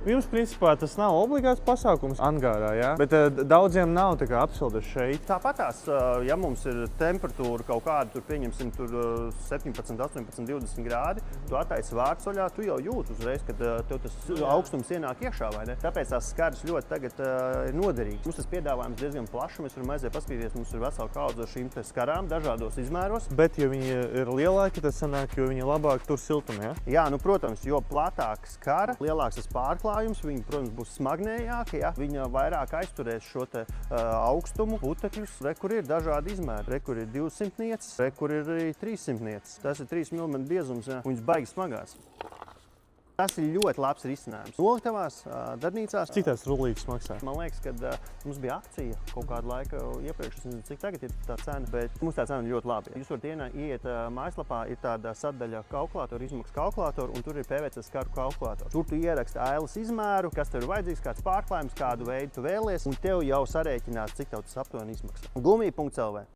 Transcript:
Jums, principā, tas nav obligāts pasākums angārā, jā? Bet daudziem nav tā kā apsildes šeit. Tāpatās, ja mums ir temperatūra kaut kāda, tur pieņemsim tur 17, 18, 20 grādi, tu attaisi vārtsoļā, tu jau jūti uzreiz, kad tev tas augstums ienāk iekšā, vai ne? Tāpēc tās skaras ļoti tagad ir noderīgas. Mums tas piedāvājums diezgan plašs, mēs varam aiziet paskatīties, mums ir vesela kaudze ar šīm te skarām dažādos izmēros. Bet, ja viņi ir lielāki, tad sanāk, jo viņi labāk tur siltumu, jā? Jā, nu, protams, jo platāka skara, lielāks tas pārklājums, viņi, protams, būs smagnējāki, ja? Viņa vairāk aizturēs šo te augstumu, putekļus. Re, kur ir dažādi izmēri. Re, kur ir 200 nieces, re, kur ir arī 300 nieces. Tas ir 3 mm biezums, ja? Un viņas baigi smagās. Tas ir ļoti labs risinājums. Noliktavās, darbnīcās. Cik tās rullītes maksā? Man liekas, ka mums bija akcija kaut kādu laiku iepriekš. Es nezinu, cik tagad ir tā cena, bet mums tā cena ir ļoti labi. Jūs varat ieiet mājaslapā, ir tāda sadaļa kalkulātora, izmaksu kalkulātora, un tur ir PVC skaru kalkulātors. Tur tu ieraksti ailes izmēru, kas tev ir vajadzīgs, kāds pārklājums, kādu veidu tu vēlies, un tev jau sarēķinās, cik tev tas aptuveni izmaksā. Gumija.lv